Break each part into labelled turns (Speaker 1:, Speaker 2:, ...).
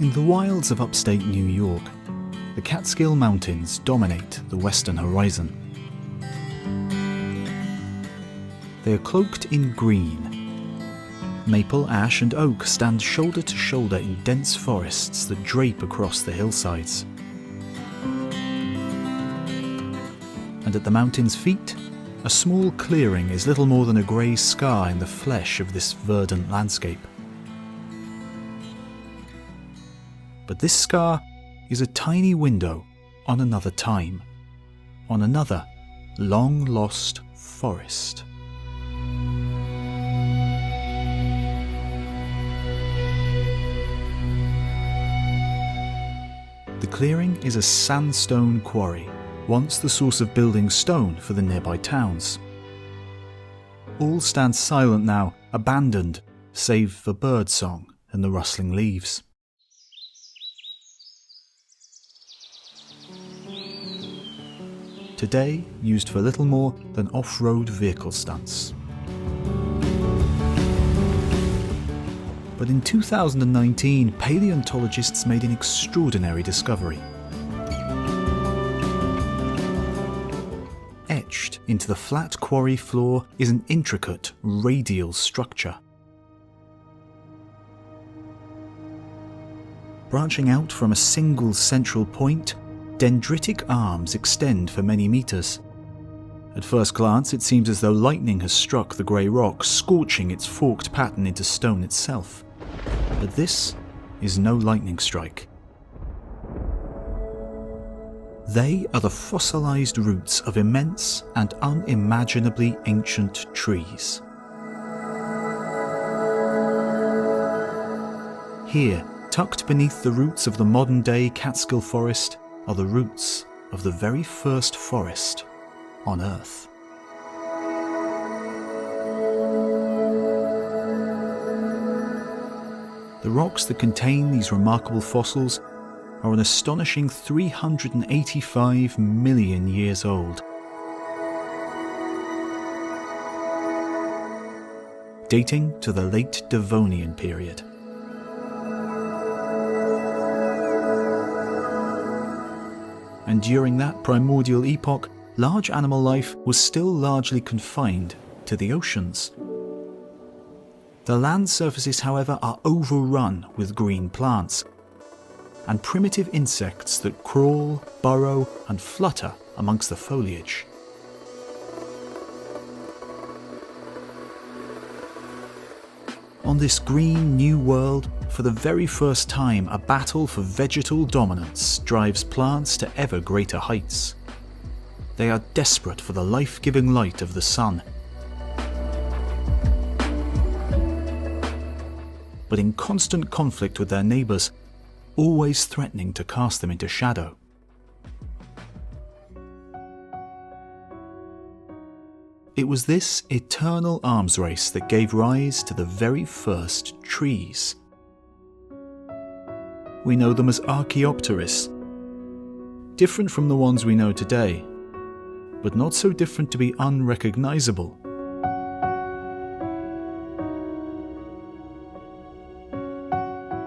Speaker 1: In the wilds of upstate New York, the Catskill Mountains dominate the western horizon. They are cloaked in green. Maple, ash and oak stand shoulder to shoulder in dense forests that drape across the hillsides. And at the mountain's feet, a small clearing is little more than a grey scar in the flesh of this verdant landscape. But this scar is a tiny window on another time, on another long-lost forest. The clearing is a sandstone quarry, once the source of building stone for the nearby towns. All stand silent now, abandoned, save for birdsong and the rustling leaves. Today used for little more than off-road vehicle stunts. But in 2019, paleontologists made an extraordinary discovery. Etched into the flat quarry floor is an intricate radial structure. Branching out from a single central point, dendritic arms extend for many meters. At first glance, it seems as though lightning has struck the grey rock, scorching its forked pattern into stone itself. But this is no lightning strike. They are the fossilized roots of immense and unimaginably ancient trees. Here, tucked beneath the roots of the modern-day Catskill forest, are the roots of the very first forest on Earth. The rocks that contain these remarkable fossils are an astonishing 385 million years old, dating to the late Devonian period. And during that primordial epoch, large animal life was still largely confined to the oceans. The land surfaces, however, are overrun with green plants and primitive insects that crawl, burrow, and flutter amongst the foliage. On this green new world, for the very first time, a battle for vegetal dominance drives plants to ever greater heights. They are desperate for the life-giving light of the sun, but in constant conflict with their neighbours, always threatening to cast them into shadow. It was this eternal arms race that gave rise to the very first trees. We know them as Archaeopteris, different from the ones we know today, but not so different to be unrecognisable.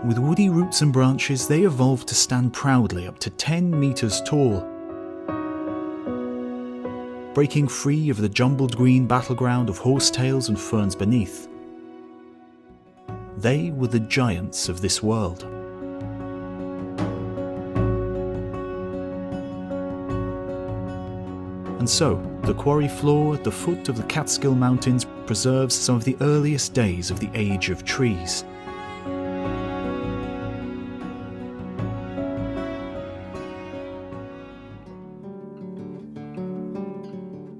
Speaker 1: With woody roots and branches, they evolved to stand proudly up to 10 meters tall, breaking free of the jumbled green battleground of horsetails and ferns beneath. They were the giants of this world. And so, the quarry floor at the foot of the Catskill Mountains preserves some of the earliest days of the age of trees.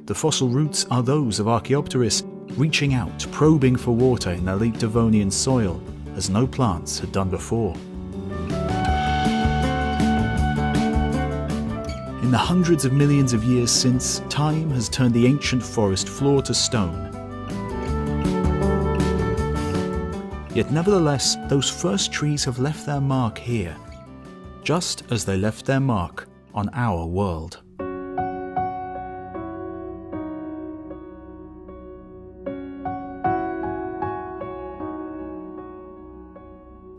Speaker 1: The fossil roots are those of Archaeopteris, reaching out, probing for water in the late Devonian soil, as no plants had done before. In the hundreds of millions of years since, time has turned the ancient forest floor to stone. Yet nevertheless, those first trees have left their mark here, just as they left their mark on our world.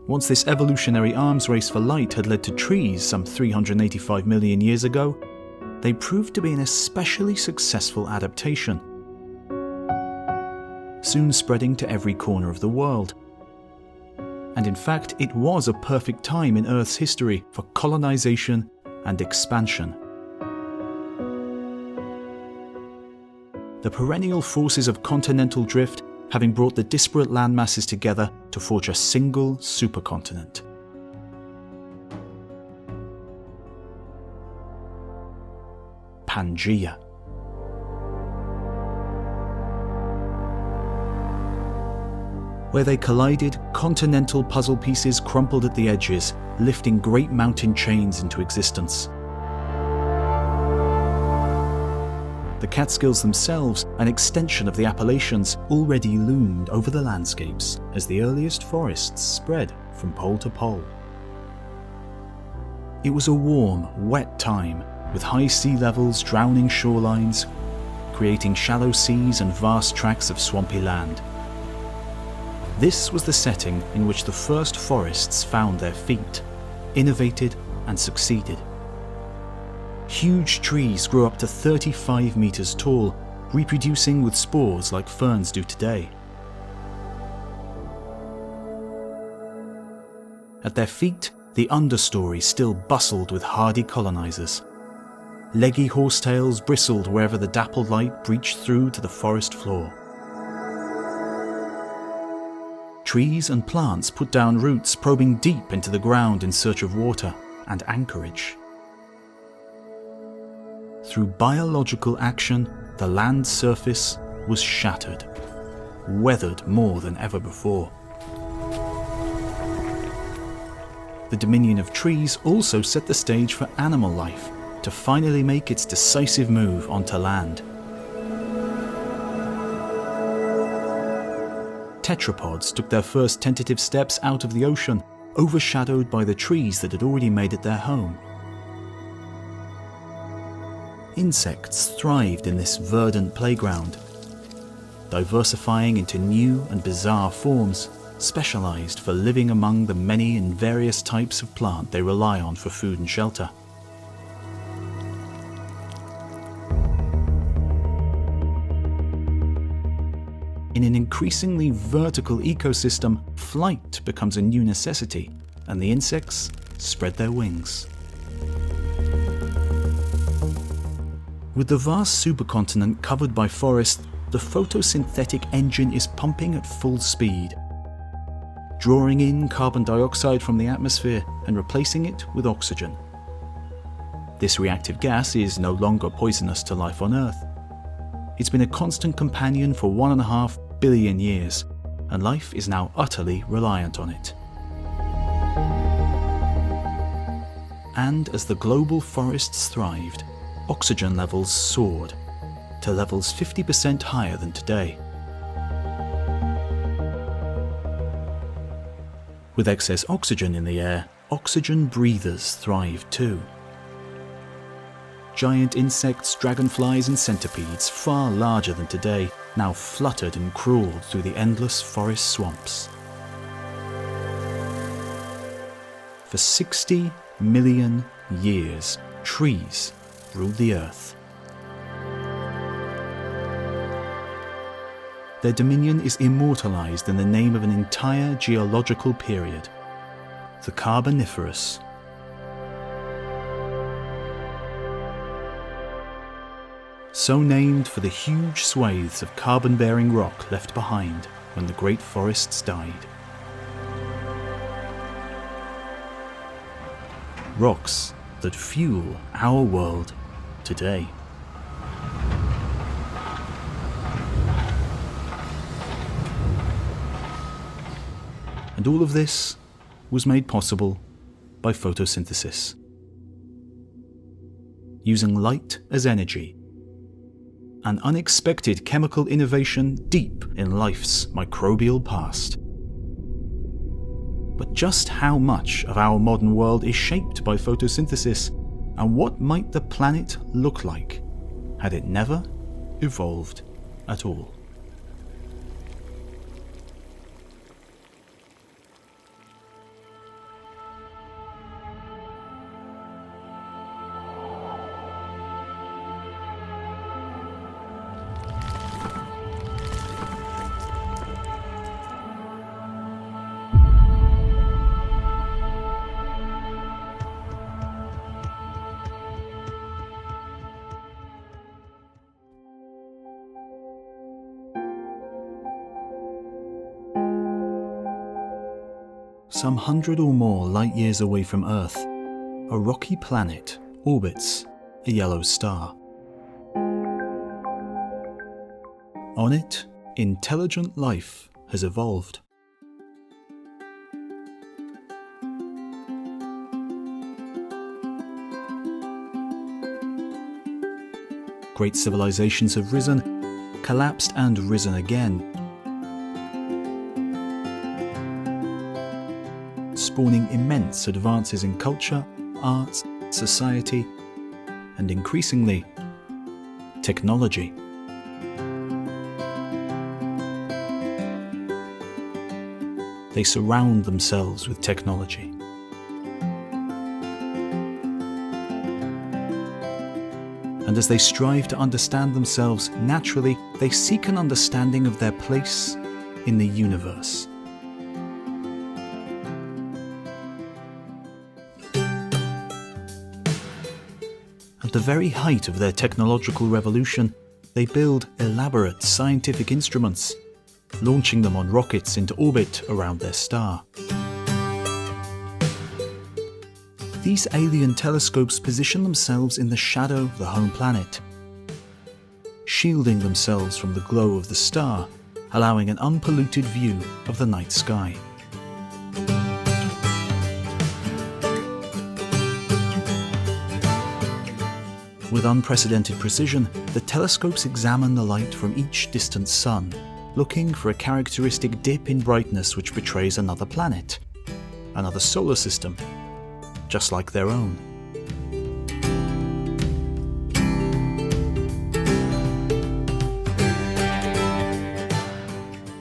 Speaker 1: Once this evolutionary arms race for light had led to trees some 385 million years ago, they proved to be an especially successful adaptation, soon spreading to every corner of the world. And in fact, it was a perfect time in Earth's history for colonization and expansion. The perennial forces of continental drift having brought the disparate landmasses together to forge a single supercontinent. Pangaea. Where they collided, continental puzzle pieces crumpled at the edges, lifting great mountain chains into existence. The Catskills themselves, an extension of the Appalachians, already loomed over the landscapes as the earliest forests spread from pole to pole. It was a warm, wet time, with high sea levels drowning shorelines, creating shallow seas and vast tracts of swampy land. This was the setting in which the first forests found their feet, innovated and succeeded. Huge trees grew up to 35 meters tall, reproducing with spores like ferns do today. At their feet, the understory still bustled with hardy colonizers. Leggy horsetails bristled wherever the dappled light breached through to the forest floor. Trees and plants put down roots, probing deep into the ground in search of water and anchorage. Through biological action, the land surface was shattered, weathered more than ever before. The dominion of trees also set the stage for animal life to finally make its decisive move onto land. Tetrapods took their first tentative steps out of the ocean, overshadowed by the trees that had already made it their home. Insects thrived in this verdant playground, diversifying into new and bizarre forms, specialized for living among the many and various types of plant they rely on for food and shelter. In an increasingly vertical ecosystem, flight becomes a new necessity, and the insects spread their wings. With the vast supercontinent covered by forest, the photosynthetic engine is pumping at full speed, drawing in carbon dioxide from the atmosphere and replacing it with oxygen. This reactive gas is no longer poisonous to life on Earth. It's been a constant companion for 1.5 billion years, and life is now utterly reliant on it. And as the global forests thrived, oxygen levels soared to levels 50% higher than today. With excess oxygen in the air, oxygen breathers thrived too. Giant insects, dragonflies and centipedes, far larger than today, now fluttered and crawled through the endless forest swamps. For 60 million years, trees ruled the earth. Their dominion is immortalized in the name of an entire geological period, the Carboniferous. So named for the huge swathes of carbon-bearing rock left behind when the great forests died. Rocks that fuel our world today. And all of this was made possible by photosynthesis. Using light as energy, an unexpected chemical innovation deep in life's microbial past. But just how much of our modern world is shaped by photosynthesis, and what might the planet look like had it never evolved at all? some 100 or more light-years away from Earth, a rocky planet orbits a yellow star. On it, intelligent life has evolved. Great civilizations have risen, collapsed and risen again, spawning immense advances in culture, arts, society, and increasingly, technology. They surround themselves with technology. And as they strive to understand themselves naturally, they seek an understanding of their place in the universe. At the very height of their technological revolution, they build elaborate scientific instruments, launching them on rockets into orbit around their star. These alien telescopes position themselves in the shadow of the home planet, shielding themselves from the glow of the star, allowing an unpolluted view of the night sky. With unprecedented precision, the telescopes examine the light from each distant sun, looking for a characteristic dip in brightness which betrays another planet, another solar system, just like their own.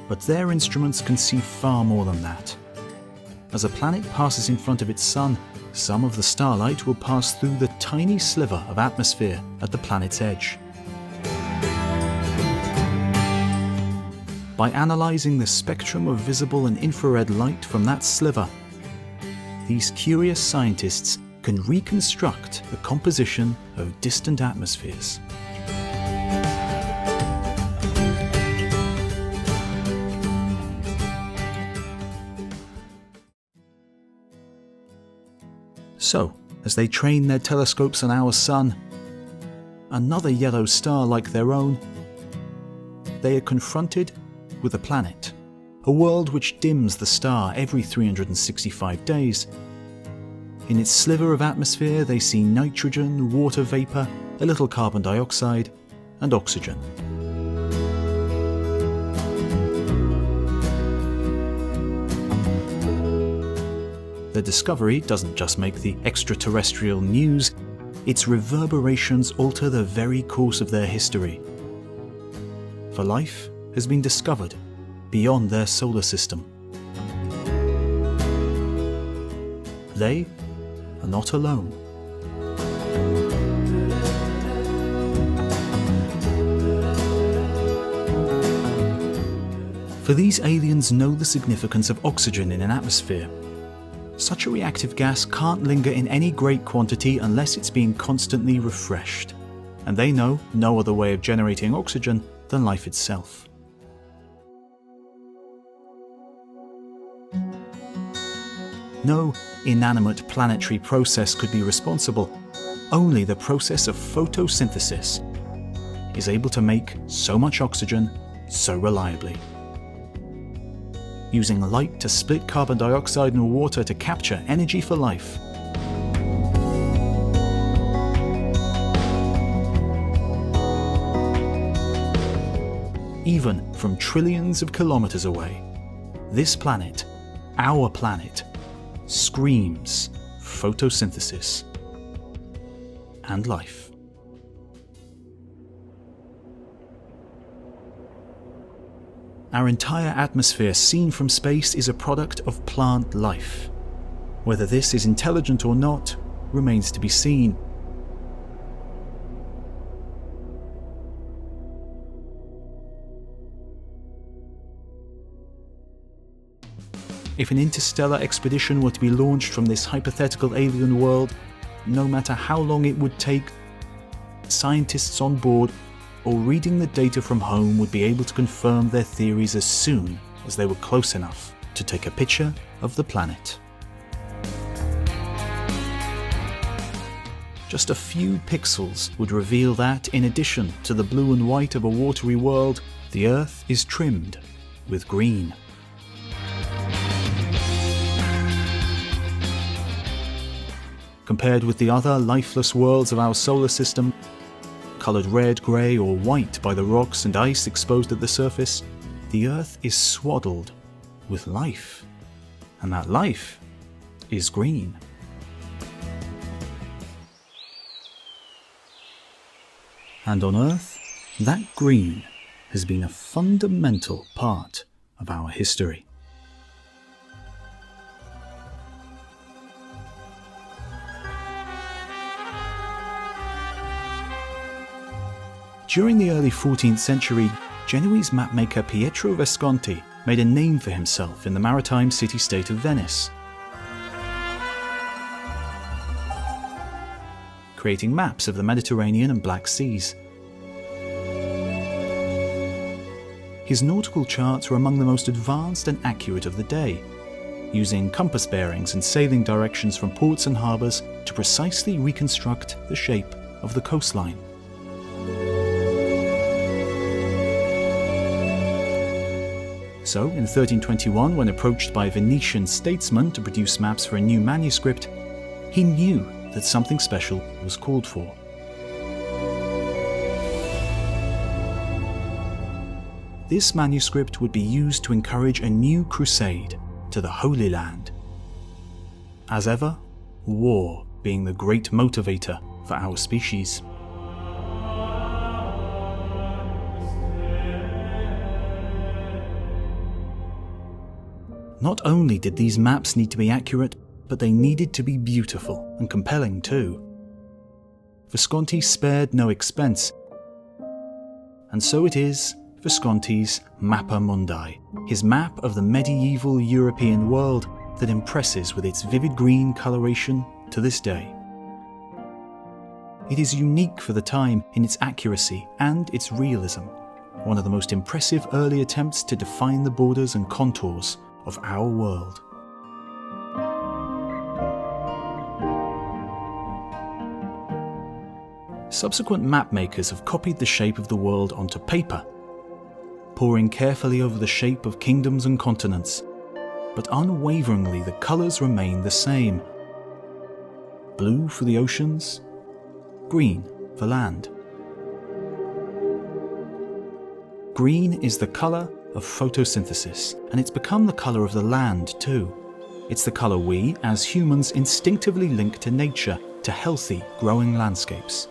Speaker 1: But their instruments can see far more than that. As a planet passes in front of its sun, some of the starlight will pass through the tiny sliver of atmosphere at the planet's edge. By analysing the spectrum of visible and infrared light from that sliver, these curious scientists can reconstruct the composition of distant atmospheres. So, as they train their telescopes on our sun, another yellow star like their own, they are confronted with a planet, a world which dims the star every 365 days. In its sliver of atmosphere they see nitrogen, water vapour, a little carbon dioxide, and oxygen. The discovery doesn't just make the extraterrestrial news, its reverberations alter the very course of their history. For life has been discovered beyond their solar system. They are not alone. For these aliens know the significance of oxygen in an atmosphere. Such a reactive gas can't linger in any great quantity unless it's being constantly refreshed, and they know no other way of generating oxygen than life itself. No inanimate planetary process could be responsible. Only the process of photosynthesis is able to make so much oxygen so reliably. Using light to split carbon dioxide and water to capture energy for life. Even from trillions of kilometers away, this planet, our planet, screams photosynthesis and life. Our entire atmosphere seen from space is a product of plant life. Whether this is intelligent or not remains to be seen. If an interstellar expedition were to be launched from this hypothetical alien world, no matter how long it would take, scientists on board or reading the data from home would be able to confirm their theories as soon as they were close enough to take a picture of the planet. Just a few pixels would reveal that, in addition to the blue and white of a watery world, the Earth is trimmed with green. Compared with the other lifeless worlds of our solar system, coloured red, grey or white by the rocks and ice exposed at the surface, the Earth is swaddled with life, and that life is green. And on Earth, that green has been a fundamental part of our history. During the early 14th century, Genoese mapmaker Pietro Visconti made a name for himself in the maritime city-state of Venice, creating maps of the Mediterranean and Black Seas. His nautical charts were among the most advanced and accurate of the day, using compass bearings and sailing directions from ports and harbours to precisely reconstruct the shape of the coastline. So, in 1321, when approached by a Venetian statesman to produce maps for a new manuscript, he knew that something special was called for. This manuscript would be used to encourage a new crusade to the Holy Land. As ever, war being the great motivator for our species. Not only did these maps need to be accurate, but they needed to be beautiful and compelling too. Visconti spared no expense, and so it is Visconti's Mappa Mundi, his map of the medieval European world that impresses with its vivid green coloration to this day. It is unique for the time in its accuracy and its realism, one of the most impressive early attempts to define the borders and contours of our world. Subsequent mapmakers have copied the shape of the world onto paper, poring carefully over the shape of kingdoms and continents, but unwaveringly the colours remain the same. Blue for the oceans, green for land. Green is the colour of photosynthesis, and it's become the colour of the land too. It's the colour we, as humans, instinctively link to nature, to healthy, growing landscapes.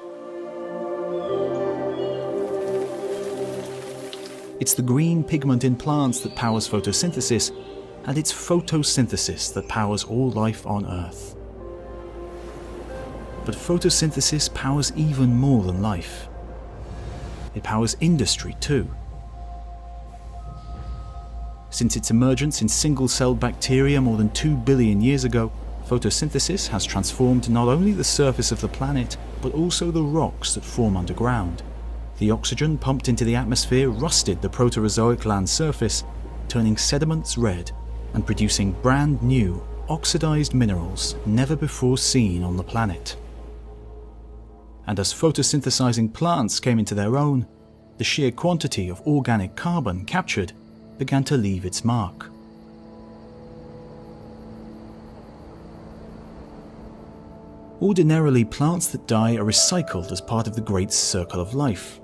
Speaker 1: It's the green pigment in plants that powers photosynthesis, and it's photosynthesis that powers all life on Earth. But photosynthesis powers even more than life. It powers industry too. Since its emergence in single-celled bacteria more than 2 billion years ago, photosynthesis has transformed not only the surface of the planet, but also the rocks that form underground. The oxygen pumped into the atmosphere rusted the Proterozoic land surface, turning sediments red and producing brand new, oxidized minerals never before seen on the planet. And as photosynthesizing plants came into their own, the sheer quantity of organic carbon captured began to leave its mark. Ordinarily, plants that die are recycled as part of the great circle of life.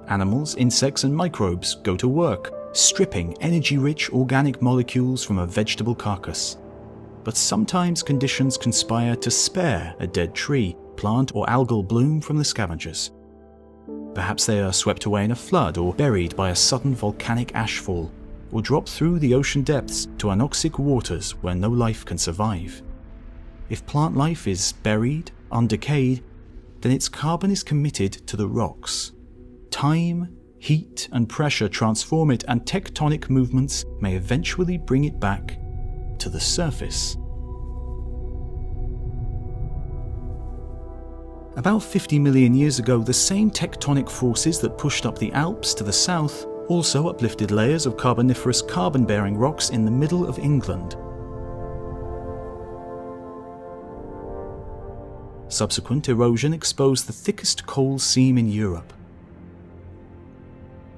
Speaker 1: Animals, insects and microbes go to work, stripping energy-rich organic molecules from a vegetable carcass. But sometimes conditions conspire to spare a dead tree, plant or algal bloom from the scavengers. Perhaps they are swept away in a flood, or buried by a sudden volcanic ashfall, or drop through the ocean depths to anoxic waters where no life can survive. If plant life is buried, undecayed, then its carbon is committed to the rocks. Time, heat and pressure transform it, and tectonic movements may eventually bring it back to the surface. About 50 million years ago, the same tectonic forces that pushed up the Alps to the south also uplifted layers of carboniferous carbon-bearing rocks in the middle of England. Subsequent erosion exposed the thickest coal seam in Europe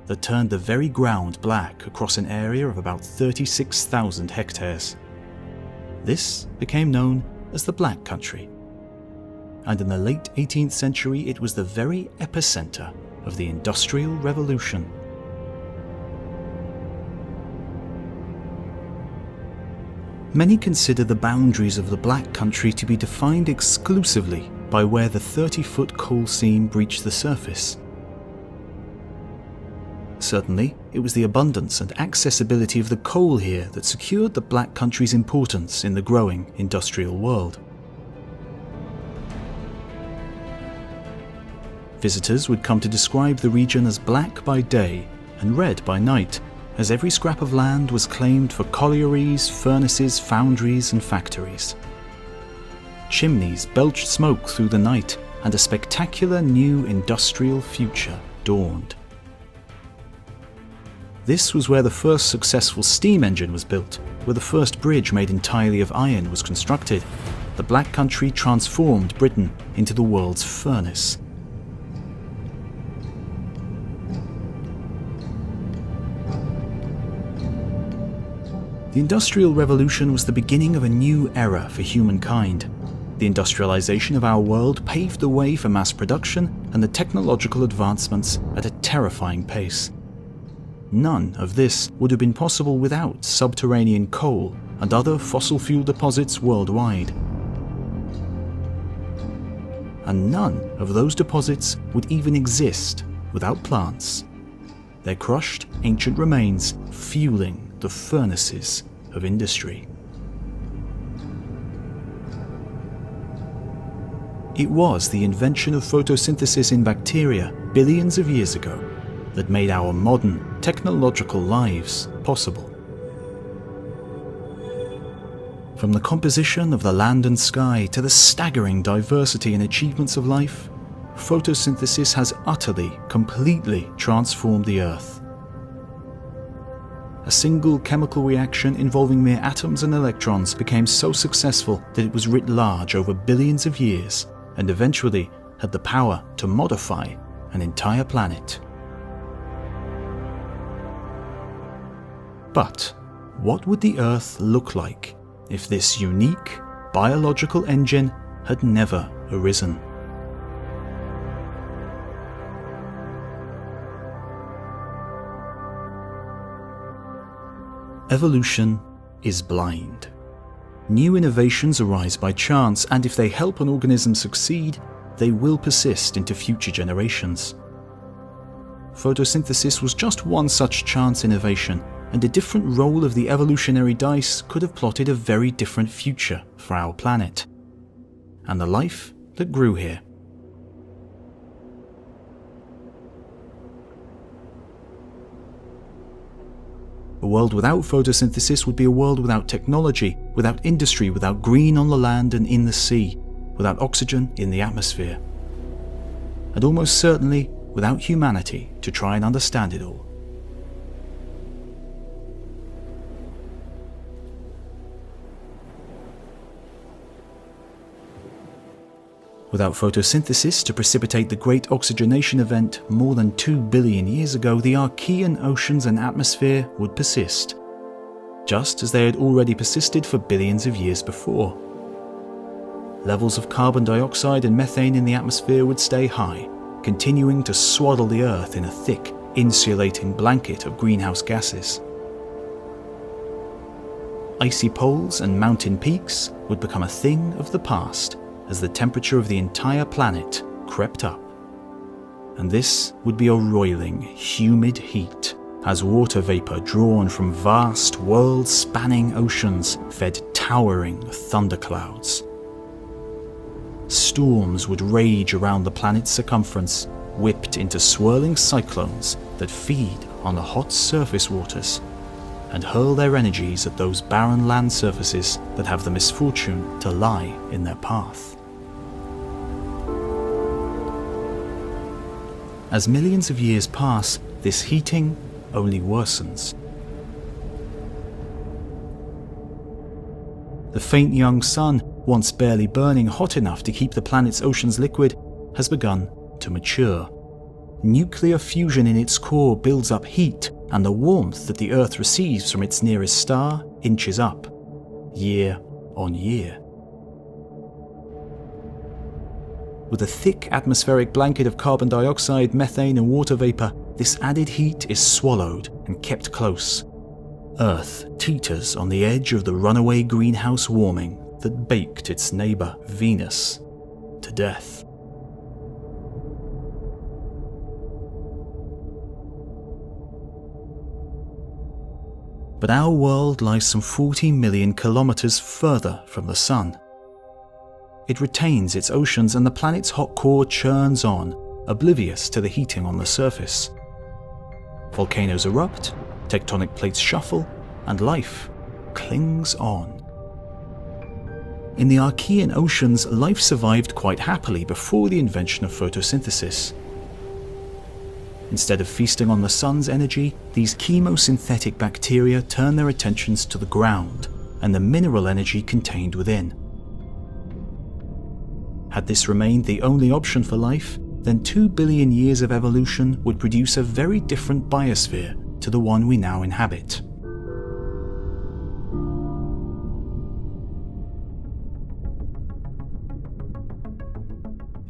Speaker 1: that turned the very ground black across an area of about 36,000 hectares. This became known as the Black Country, and in the late 18th century it was the very epicenter of the Industrial Revolution. Many consider the boundaries of the Black Country to be defined exclusively by where the 30-foot coal seam breached the surface. Certainly, it was the abundance and accessibility of the coal here that secured the Black Country's importance in the growing industrial world. Visitors would come to describe the region as black by day and red by night, as every scrap of land was claimed for collieries, furnaces, foundries and factories. Chimneys belched smoke through the night, and a spectacular new industrial future dawned. This was where the first successful steam engine was built, where the first bridge made entirely of iron was constructed. The Black Country transformed Britain into the world's furnace. The Industrial Revolution was the beginning of a new era for humankind. The industrialization of our world paved the way for mass production and the technological advancements at a terrifying pace. None of this would have been possible without subterranean coal and other fossil fuel deposits worldwide. And none of those deposits would even exist without plants, their crushed ancient remains fueling the furnaces of industry. It was the invention of photosynthesis in bacteria billions of years ago that made our modern technological lives possible. From the composition of the land and sky to the staggering diversity and achievements of life, photosynthesis has utterly, completely transformed the Earth. A single chemical reaction involving mere atoms and electrons became so successful that it was writ large over billions of years and eventually had the power to modify an entire planet. But what would the Earth look like if this unique biological engine had never arisen? Evolution is blind. New innovations arise by chance, and if they help an organism succeed, they will persist into future generations. Photosynthesis was just one such chance innovation, and a different roll of the evolutionary dice could have plotted a very different future for our planet, and the life that grew here. A world without photosynthesis would be a world without technology, without industry, without green on the land and in the sea, without oxygen in the atmosphere, and almost certainly without humanity to try and understand it all. Without photosynthesis to precipitate the great oxygenation event more than 2 billion years ago, the Archean oceans and atmosphere would persist, just as they had already persisted for billions of years before. Levels of carbon dioxide and methane in the atmosphere would stay high, continuing to swaddle the Earth in a thick, insulating blanket of greenhouse gases. Icy poles and mountain peaks would become a thing of the past, as the temperature of the entire planet crept up. And this would be a roiling, humid heat, as water vapor drawn from vast, world-spanning oceans fed towering thunderclouds. Storms would rage around the planet's circumference, whipped into swirling cyclones that feed on the hot surface waters and hurl their energies at those barren land surfaces that have the misfortune to lie in their path. As millions of years pass, this heating, only worsens. The faint young sun, once barely burning hot enough to keep the planet's oceans liquid, has begun to mature. Nuclear fusion in its core builds up heat, and the warmth that the Earth receives from its nearest star inches up, year on year. With a thick atmospheric blanket of carbon dioxide, methane and water vapor, this added heat is swallowed and kept close. Earth teeters on the edge of the runaway greenhouse warming that baked its neighbor, Venus, to death. But our world lies some 40 million kilometers further from the Sun. It retains its oceans and the planet's hot core churns on, oblivious to the heating on the surface. Volcanoes erupt, tectonic plates shuffle, and life clings on. In the Archean oceans, life survived quite happily before the invention of photosynthesis. Instead of feasting on the sun's energy, these chemosynthetic bacteria turn their attentions to the ground and the mineral energy contained within. Had this remained the only option for life, then 2 billion years of evolution would produce a very different biosphere to the one we now inhabit.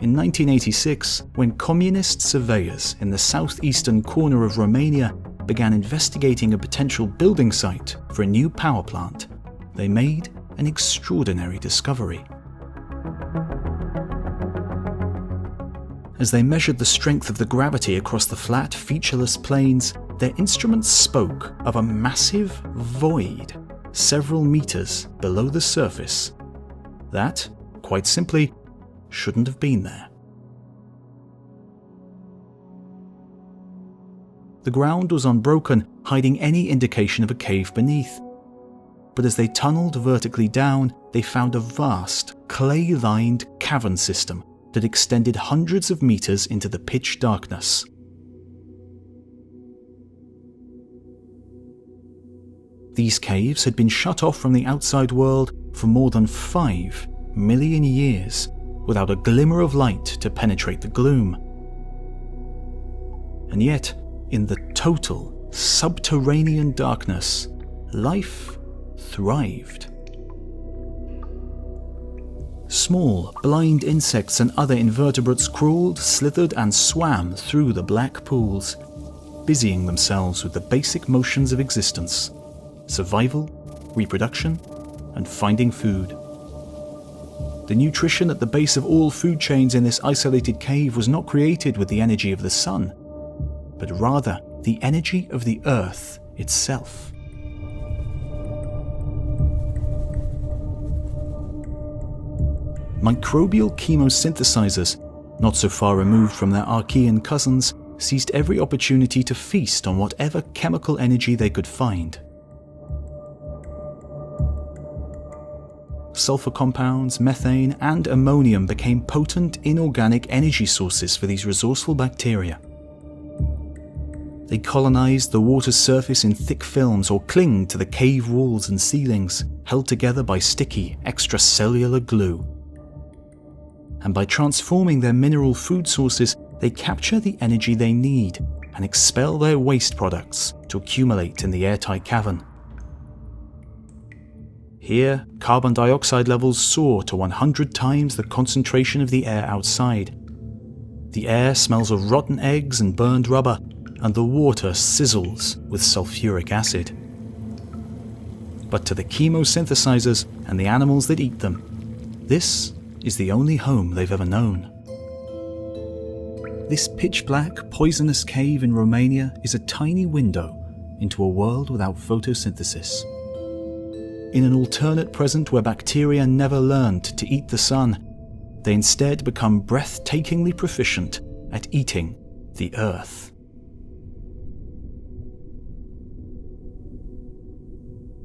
Speaker 1: In 1986, when communist surveyors in the southeastern corner of Romania began investigating a potential building site for a new power plant, they made an extraordinary discovery. As they measured the strength of the gravity across the flat, featureless plains, their instruments spoke of a massive void several meters below the surface that, quite simply, shouldn't have been there. The ground was unbroken, hiding any indication of a cave beneath. But as they tunneled vertically down, they found a vast, clay-lined cavern system that extended hundreds of meters into the pitch darkness. These caves had been shut off from the outside world for more than 5 million years, without a glimmer of light to penetrate the gloom. And yet, in the total subterranean darkness, life thrived. Small, blind insects and other invertebrates crawled, slithered and swam through the black pools, busying themselves with the basic motions of existence: survival, reproduction, and finding food. The nutrition at the base of all food chains in this isolated cave was not created with the energy of the sun, but rather the energy of the earth itself. Microbial chemosynthesizers, not so far removed from their Archean cousins, seized every opportunity to feast on whatever chemical energy they could find. Sulfur compounds, methane, and ammonium became potent inorganic energy sources for these resourceful bacteria. They colonized the water's surface in thick films or clinged to the cave walls and ceilings, held together by sticky, extracellular glue. And by transforming their mineral food sources, they capture the energy they need and expel their waste products to accumulate in the airtight cavern. Here, carbon dioxide levels soar to 100 times the concentration of the air outside. The air smells of rotten eggs and burned rubber, and the water sizzles with sulfuric acid. But to the chemosynthesizers and the animals that eat them, this is the only home they've ever known. This pitch-black, poisonous cave in Romania is a tiny window into a world without photosynthesis. In an alternate present where bacteria never learned to eat the sun, they instead become breathtakingly proficient at eating the earth.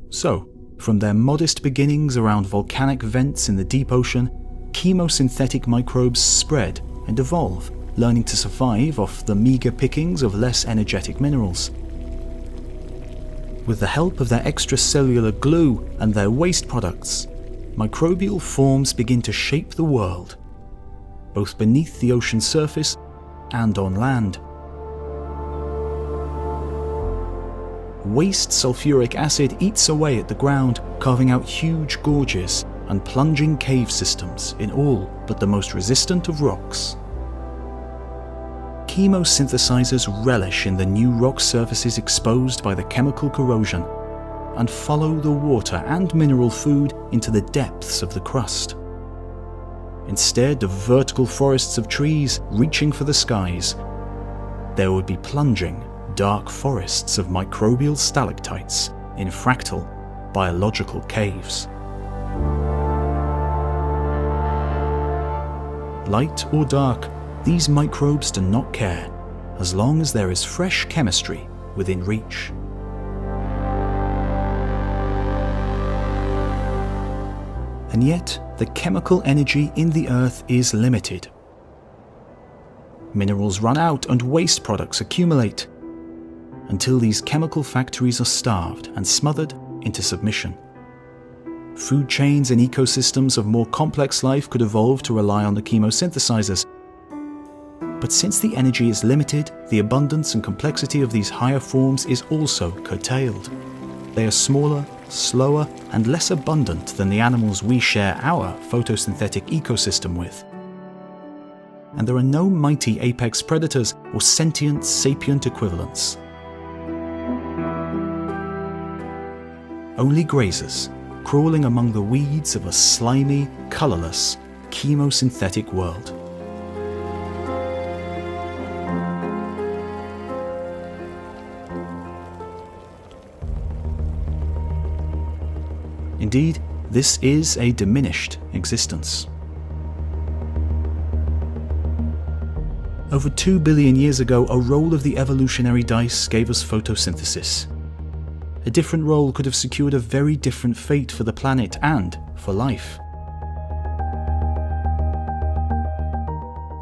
Speaker 1: So, from their modest beginnings around volcanic vents in the deep ocean, chemosynthetic microbes spread and evolve, learning to survive off the meager pickings of less energetic minerals. With the help of their extracellular glue and their waste products, microbial forms begin to shape the world, both beneath the ocean surface and on land. Waste sulfuric acid eats away at the ground, carving out huge gorges and plunging cave systems in all but the most resistant of rocks. Chemosynthesizers relish in the new rock surfaces exposed by the chemical corrosion and follow the water and mineral food into the depths of the crust. Instead of vertical forests of trees reaching for the skies, there would be plunging, dark forests of microbial stalactites in fractal, biological caves. Light or dark, these microbes do not care, as long as there is fresh chemistry within reach. And yet, the chemical energy in the Earth is limited. Minerals run out and waste products accumulate, until these chemical factories are starved and smothered into submission. Food chains and ecosystems of more complex life could evolve to rely on the chemosynthesizers. But since the energy is limited, the abundance and complexity of these higher forms is also curtailed. They are smaller, slower, and less abundant than the animals we share our photosynthetic ecosystem with. And there are no mighty apex predators or sentient sapient equivalents. Only grazers, crawling among the weeds of a slimy, colourless, chemosynthetic world. Indeed, this is a diminished existence. Over 2 billion years ago, a roll of the evolutionary dice gave us photosynthesis. A different roll could have secured a very different fate for the planet and for life.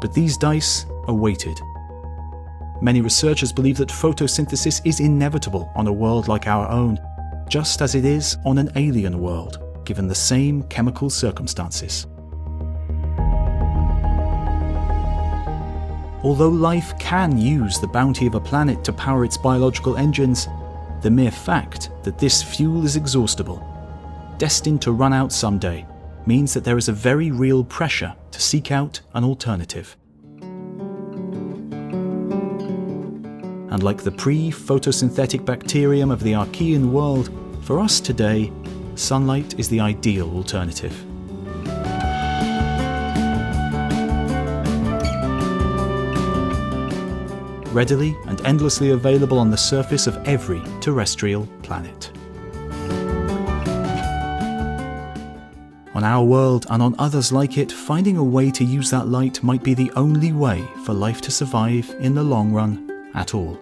Speaker 1: But these dice are weighted. Many researchers believe that photosynthesis is inevitable on a world like our own, just as it is on an alien world, given the same chemical circumstances. Although life can use the bounty of a planet to power its biological engines, the mere fact that this fuel is exhaustible, destined to run out someday, means that there is a very real pressure to seek out an alternative. And like the pre-photosynthetic bacterium of the Archean world, for us today, sunlight is the ideal alternative. Readily and endlessly available on the surface of every terrestrial planet. On our world and on others like it, finding a way to use that light might be the only way for life to survive in the long run at all.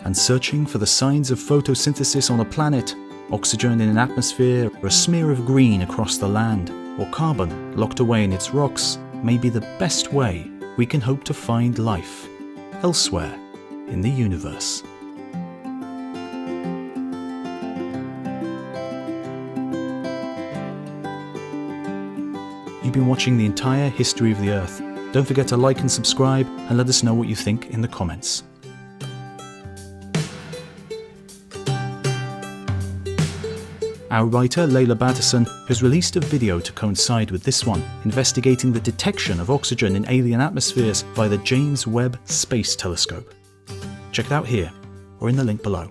Speaker 1: And searching for the signs of photosynthesis on a planet, oxygen in an atmosphere, or a smear of green across the land, or carbon locked away in its rocks, may be the best way we can hope to find life elsewhere in the universe. You've been watching the entire history of the Earth. Don't forget to like and subscribe, and let us know what you think in the comments. Our writer, Leila Battison, has released a video to coincide with this one, investigating the detection of oxygen in alien atmospheres by the James Webb Space Telescope. Check it out here, or in the link below.